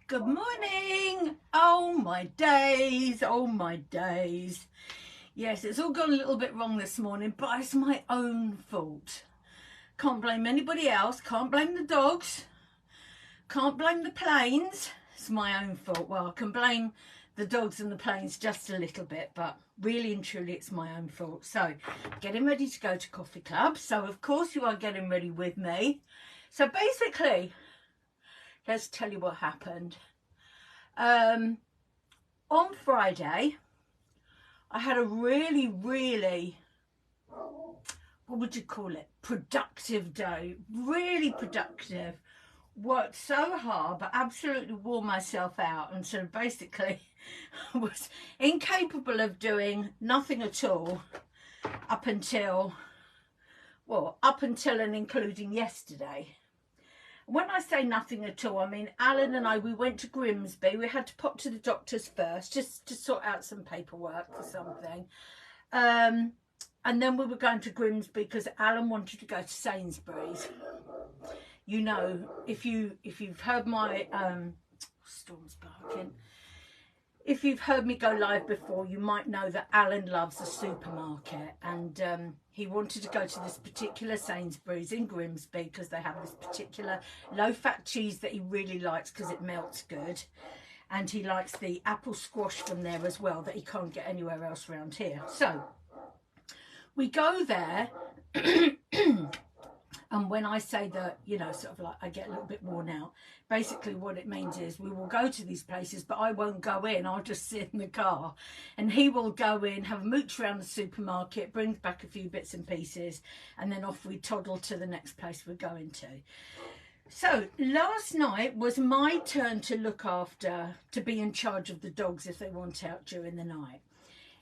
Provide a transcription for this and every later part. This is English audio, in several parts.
Good morning. Oh my days, oh my days. Yes, it's all gone a little bit wrong this morning, but it's my own fault. Can't blame anybody else, can't blame the dogs, can't blame the planes. It's my own fault. Well, I can blame the dogs and the planes just a little bit, but really and truly it's my own fault. So, getting ready to go to coffee club. So, of course, you are getting ready with me. So, basically, let's tell you what happened. On Friday, I had a really, what would you call it? Productive day. Really productive. Worked so hard, but absolutely wore myself out. And so basically, I was incapable of doing nothing at all up until and including yesterday. When I say nothing at all, I mean Alan and I, we went to Grimsby. We had to pop to the doctor's first just to sort out some paperwork for something. And then we were going to Grimsby because Alan wanted to go to Sainsbury's. You know, if you've heard my storm's barking. If you've heard me go live before, you might know that Alan loves a supermarket, and he wanted to go to this particular Sainsbury's in Grimsby because they have this particular low-fat cheese that he really likes because it melts good, and he likes the apple squash from there as well that he can't get anywhere else around here. So we go there. And when I say that, you know, sort of like I get a little bit worn out, basically what it means is we will go to these places, but I won't go in. I'll just sit in the car and he will go in, have a mooch around the supermarket, brings back a few bits and pieces, and then off we toddle to the next place we're going to. So last night was my turn to look after, to be in charge of the dogs if they want out during the night.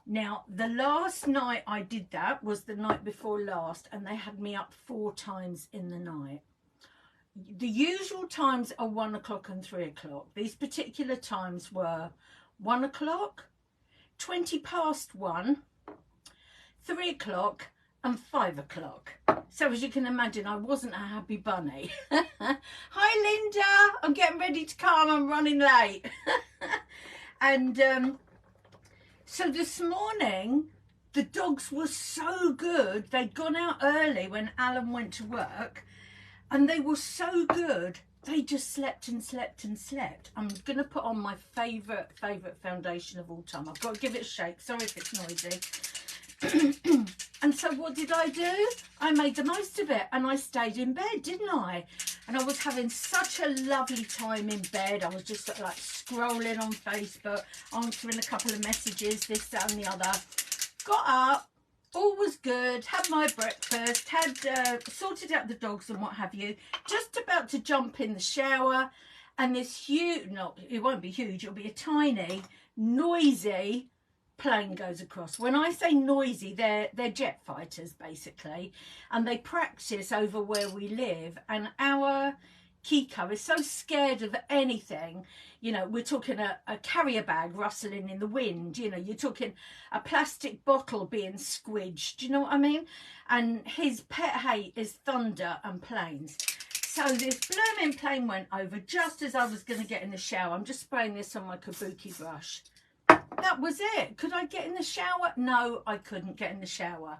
Now, the last night I did that was the night before last, and they had me up 4 times in the night. The usual times are 1 o'clock and 3 o'clock. These particular times were 1 o'clock, 20 past 1, 3 o'clock, and 5 o'clock. So as you can imagine, I wasn't a happy bunny. Hi, Linda. I'm getting ready to come. I'm running late. And so this morning, the dogs were so good. They'd gone out early when Alan went to work, and they were so good. They just slept and slept and slept. I'm going to put on my favourite foundation of all time. I've got to give it a shake. Sorry if it's noisy. And so what did I do? I made the most of it, and I stayed in bed, didn't I? And I was having such a lovely time in bed. I was just sort of like scrolling on Facebook, answering a couple of messages, this, that and the other. Got up, all was good, had my breakfast, had sorted out the dogs and what have you. Just about to jump in the shower, and this huge, no, it won't be huge, it'll be a tiny, noisy plane goes across. When I say noisy, they're jet fighters basically, and they practice over where we live, and our Kiko is so scared of anything. You know, we're talking a carrier bag rustling in the wind, you know, you're talking a plastic bottle being squidged, do you know what I mean? And his pet hate is thunder and planes. So this blooming plane went over just as I was going to get in the shower. I'm just spraying this on my kabuki brush. That was it. Could I get in the shower? No, I couldn't get in the shower.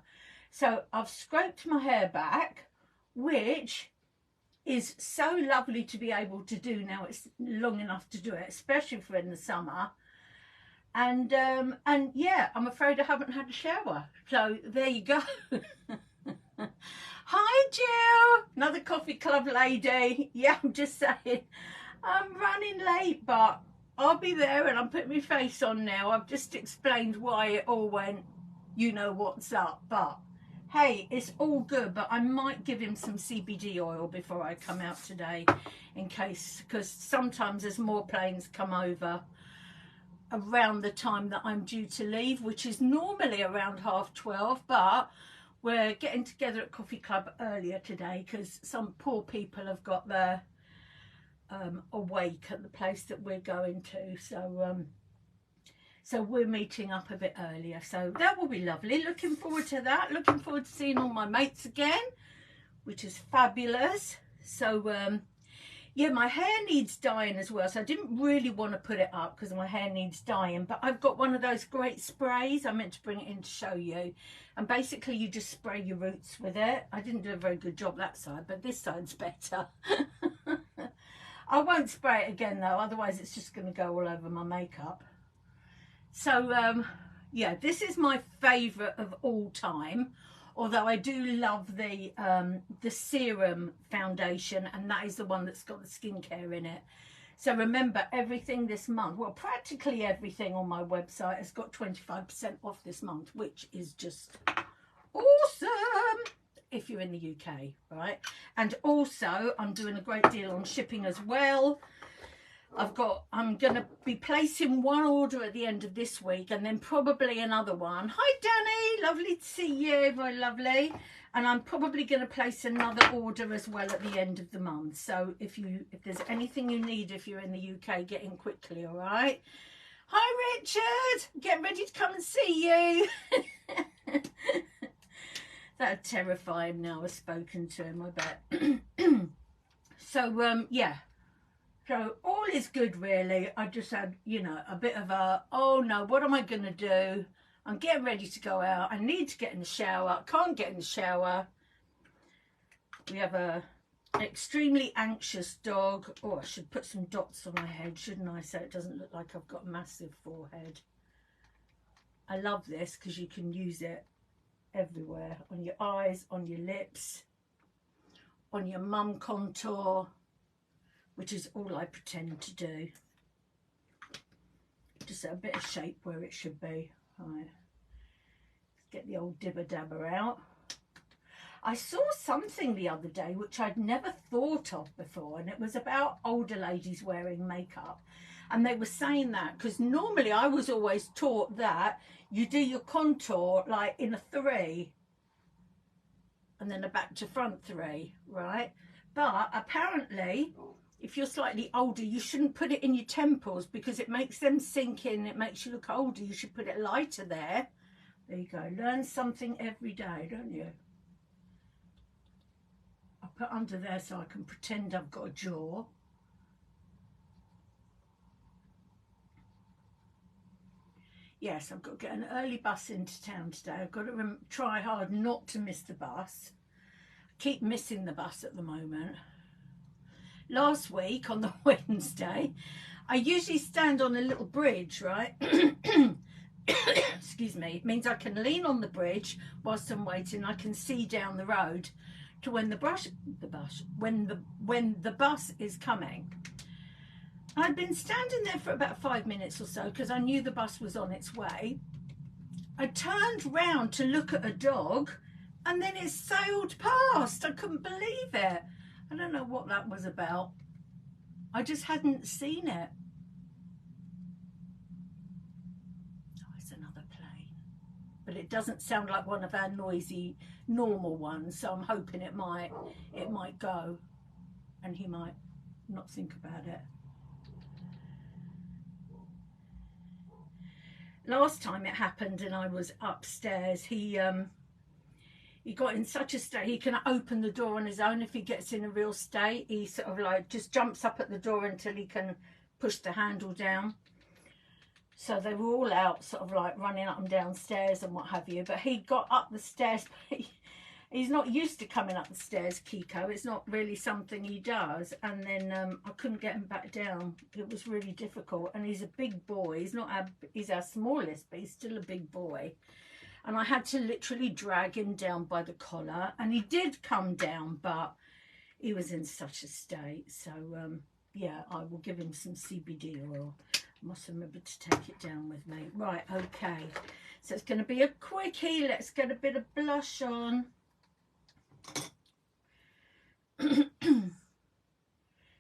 So I've scraped my hair back, which is so lovely to be able to do now. It's long enough to do it, especially for in the summer. And yeah, I'm afraid I haven't had a shower. So there you go. Hi, Jill. Another coffee club lady. Yeah, I'm just saying. I'm running late, but I'll be there, and I'm putting my face on now. I've just explained why it all went, you know what's up. But hey, it's all good, but I might give him some CBD oil before I come out today, in case, because sometimes as more planes come over around the time that I'm due to leave, which is normally around 12:30, but we're getting together at Coffee Club earlier today because some poor people have got their awake at the place that we're going to, so we're meeting up a bit earlier, so that will be lovely. Looking forward to that. Looking forward to seeing all my mates again, which is fabulous. So Yeah, my hair needs dyeing as well, so I didn't really want to put it up because my hair needs dyeing, but I've got one of those great sprays. I meant to bring it in to show you, and basically you just spray your roots with it. I didn't do a very good job that side, but this side's better. I won't spray it again though, otherwise it's just going to go all over my makeup. So yeah, this is my favourite of all time. Although I do love the serum foundation, and that is the one that's got the skincare in it. So remember, everything this month, well, practically everything on my website has got 25% off this month, which is just awesome if you're in the UK, right? And also, I'm doing a great deal on shipping as well. I'm going to be placing one order at the end of this week, and then probably another one. Hi Danny, lovely to see you, very lovely. And I'm probably going to place another order as well at the end of the month. So if there's anything you need, if you're in the UK, get in quickly, all right? Hi Richard, get ready to come and see you. That'll terrify him now I've spoken to him, I bet. So yeah. So all is good really. I just had, you know, a bit of a, oh no, what am I going to do? I'm getting ready to go out. I need to get in the shower. I can't get in the shower. We have a extremely anxious dog. Oh, I should put some dots on my head, shouldn't I? So it doesn't look like I've got a massive forehead. I love this because you can use it everywhere. On your eyes, on your lips, on your mum contour, which is all I pretend to do. Just a bit of shape where it should be. Right. Let's get the old dibber dabber out. I saw something the other day which I'd never thought of before, and it was about older ladies wearing makeup. And they were saying that because normally I was always taught that you do your contour like in a 3 and then a back to front 3, right? But apparently, if you're slightly older, you shouldn't put it in your temples because it makes them sink in. It makes you look older. You should put it lighter there. There you go. Learn something every day, don't you? I'll put under there so I can pretend I've got a jaw. Yes, I've got to get an early bus into town today. I've got to try hard not to miss the bus. I keep missing the bus at the moment. Last week on the Wednesday, I usually stand on a little bridge, right? Excuse me. It means I can lean on the bridge whilst I'm waiting. I can see down the road to when the bus is coming. I'd been standing there for about 5 minutes or so because I knew the bus was on its way. I turned round to look at a dog, and then it sailed past. I couldn't believe it. I don't know what that was about. I just hadn't seen it. Oh, it's another plane. But it doesn't sound like one of our noisy, normal ones, so I'm hoping it might go, and he might not think about it. Last time it happened and I was upstairs, he got in such a state, he can open the door on his own if he gets in a real state. He sort of like just jumps up at the door until he can push the handle down. So they were all out sort of like running up and downstairs and what have you. But he got up the stairs. He's not used to coming up the stairs, Kiko. It's not really something he does. And then I couldn't get him back down. It was really difficult. And he's a big boy. He's our smallest, but he's still a big boy. And I had to literally drag him down by the collar. And he did come down, but he was in such a state. So, yeah, I will give him some CBD oil. I must remember to take it down with me. Right, okay. So it's going to be a quickie. Let's get a bit of blush on.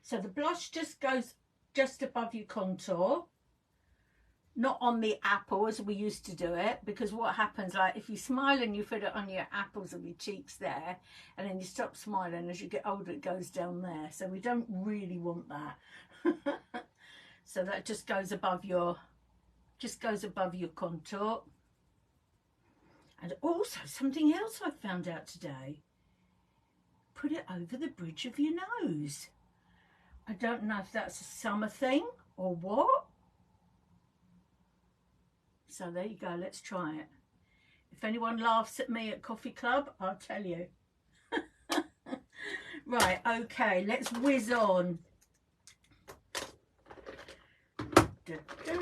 So the blush just goes just above your contour. Not on the apple as we used to do it, because what happens, like if you smile and you put it on your apples of your cheeks there, and then you stop smiling, as you get older it goes down there, so we don't really want that. So that just goes above your contour. And also something else I found out today, put it over the bridge of your nose. I don't know if that's a summer thing or what. So there you go, let's try it. If anyone laughs at me at coffee club, I'll tell you. Right, okay, let's whiz on. Da-da.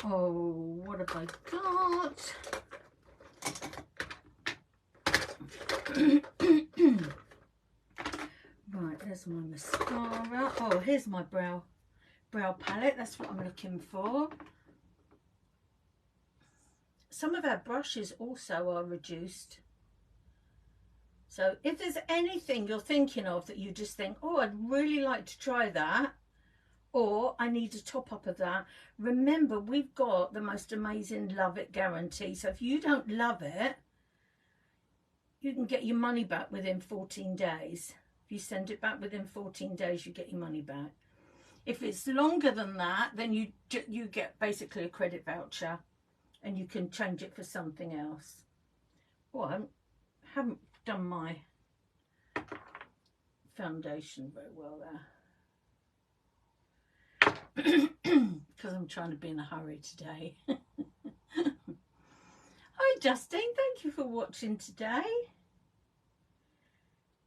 Oh, what have I got? Right, there's my mascara. Oh, here's my brow palette. That's what I'm looking for. Some of our brushes also are reduced. So if there's anything you're thinking of that you just think, oh, I'd really like to try that, or I need a top up of that, remember we've got the most amazing love it guarantee. So if you don't love it, you can get your money back within 14 days. If you send it back within 14 days, you get your money back. If it's longer than that, then you get basically a credit voucher and you can change it for something else. Oh, I haven't done my foundation very well there because I'm trying to be in a hurry today. Hi Justine, thank you for watching today.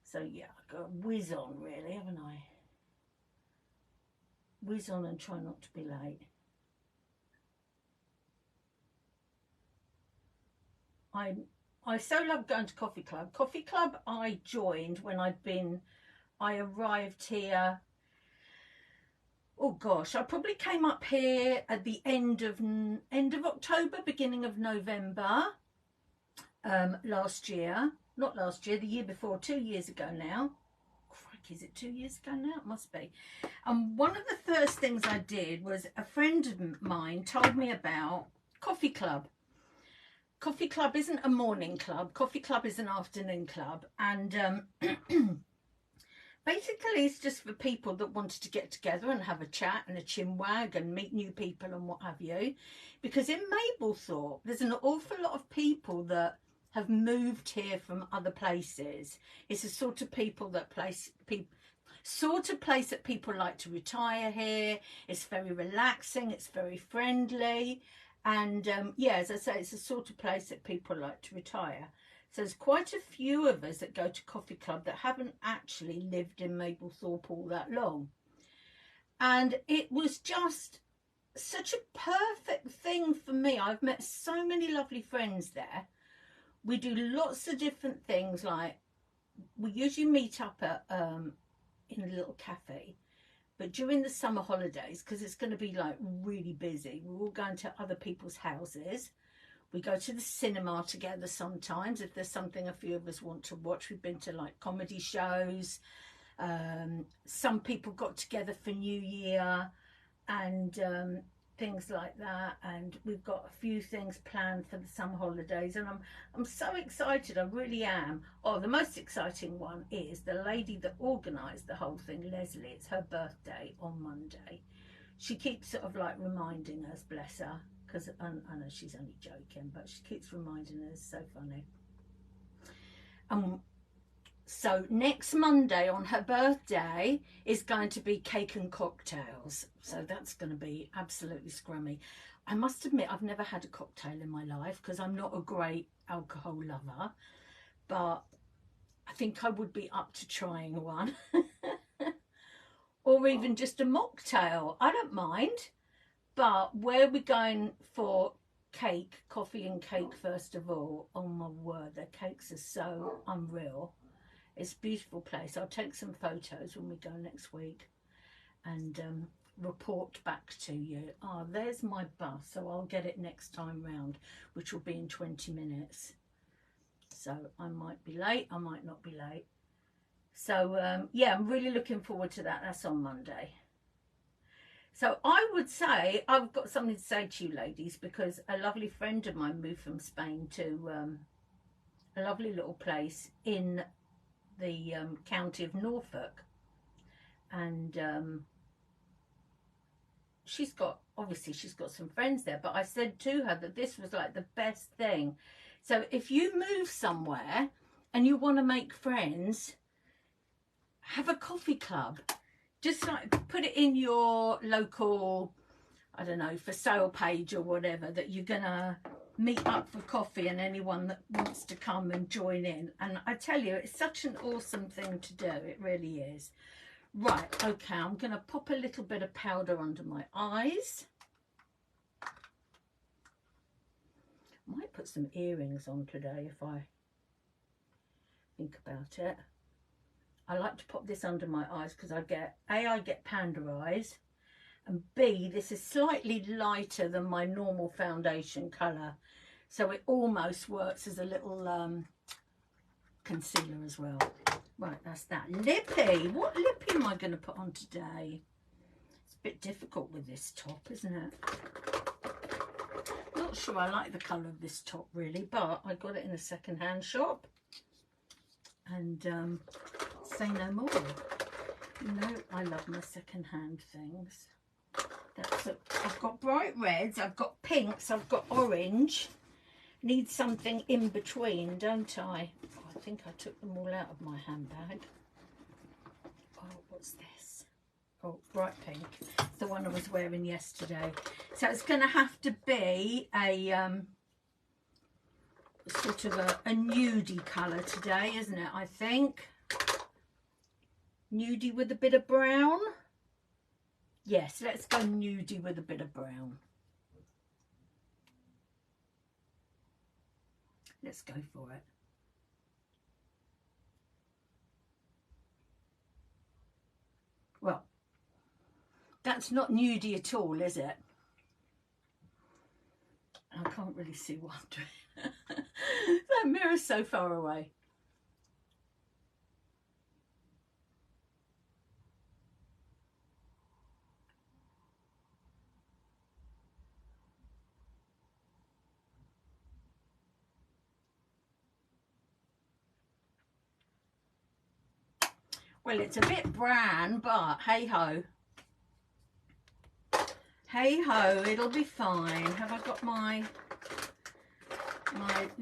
So yeah, I've got to whiz on really, haven't I? Whiz on and try not to be late. I so love going to Coffee Club. Coffee Club I joined when I arrived here. Oh gosh, I probably came up here at the end of October, beginning of November last year. Not last year, the year before, 2 years ago now. Crikey, is it 2 years ago now? It must be. And one of the first things I did was a friend of mine told me about Coffee Club. Coffee Club isn't a morning club. Coffee Club is an afternoon club. And basically it's just for people that wanted to get together and have a chat and a chinwag and meet new people and what have you. Because in Mablethorpe, there's an awful lot of people that have moved here from other places. It's a sort of place that people like to retire here. It's very relaxing. It's very friendly. And yeah, as I say, it's a sort of place that people like to retire. So there's quite a few of us that go to Coffee Club that haven't actually lived in Mablethorpe all that long. And it was just such a perfect thing for me. I've met so many lovely friends there. We do lots of different things, like we usually meet up at in a little cafe. But during the summer holidays, because it's going to be like really busy, we're all going to other people's houses. We go to the cinema together sometimes if there's something a few of us want to watch. We've been to like comedy shows. Some people got together for New Year and things like that. And we've got a few things planned for the summer holidays. And I'm so excited, I really am. Oh, the most exciting one is the lady that organised the whole thing, Leslie. It's her birthday on Monday. She keeps sort of like reminding us, bless her, because I know she's only joking, but she keeps reminding us. So funny. So next Monday on her birthday is going to be cake and cocktails. So that's going to be absolutely scrummy. I must admit, I've never had a cocktail in my life because I'm not a great alcohol lover, but I think I would be up to trying one. Or even just a mocktail. I don't mind. But where we're going for cake, coffee and cake first of all, oh my word, their cakes are so unreal. It's a beautiful place. I'll take some photos when we go next week and report back to you. Oh, there's my bus, so I'll get it next time round, which will be in 20 minutes. So I might be late, I might not be late. So yeah, I'm really looking forward to that. That's on Monday. So I would say, I've got something to say to you ladies, because a lovely friend of mine moved from Spain to a lovely little place in the county of Norfolk. And obviously she's got some friends there, but I said to her that this was like the best thing. So if you move somewhere and you want to make friends, have a coffee club. just like put it in your local, I don't know, for sale page or whatever, that you're gonna meet up for coffee and anyone that wants to come and join in. And I tell you, it's such an awesome thing to do. It really is. Right, okay, I'm gonna pop a little bit of powder under my eyes. Might put some earrings on today if I think about it. I like to pop this under my eyes because I get panda eyes, and B, this is slightly lighter than my normal foundation colour, so it almost works as a little concealer as well. Right, that's that. Lippy, what lippy am I going to put on today? It's a bit difficult with this top, isn't it? Not sure I like the colour of this top really, but I got it in a second-hand shop, and say no more. You know, I love my second-hand things. I've got bright reds, I've got pinks, I've got orange. Need something in between, don't I? Oh, I think I took them all out of my handbag. Oh, what's this? Oh, bright pink. The one I was wearing yesterday. So it's going to have to be a sort of a nudie colour today, isn't it? I think. Nudie with a bit of brown. Yes, let's go nudie with a bit of brown. Let's go for it. Well, that's not nudie at all, is it? I can't really see what I'm doing. That mirror's so far away. Well, it's a bit brown, but hey-ho. Hey-ho, it'll be fine. Have I got my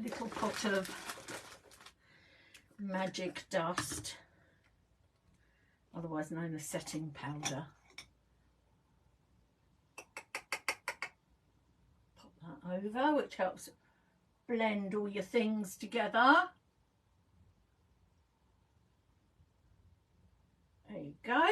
little pot of magic dust, otherwise known as setting powder? Pop that over, which helps blend all your things together. There you go.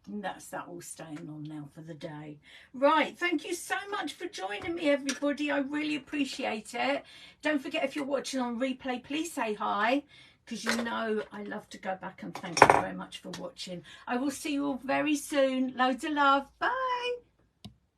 And that's that all staying on now for the day. Right, thank you so much for joining me, everybody. I really appreciate it. Don't forget, if you're watching on replay, please say hi, because you know I love to go back, and thank you very much for watching. I will see you all very soon. Loads of love. Bye.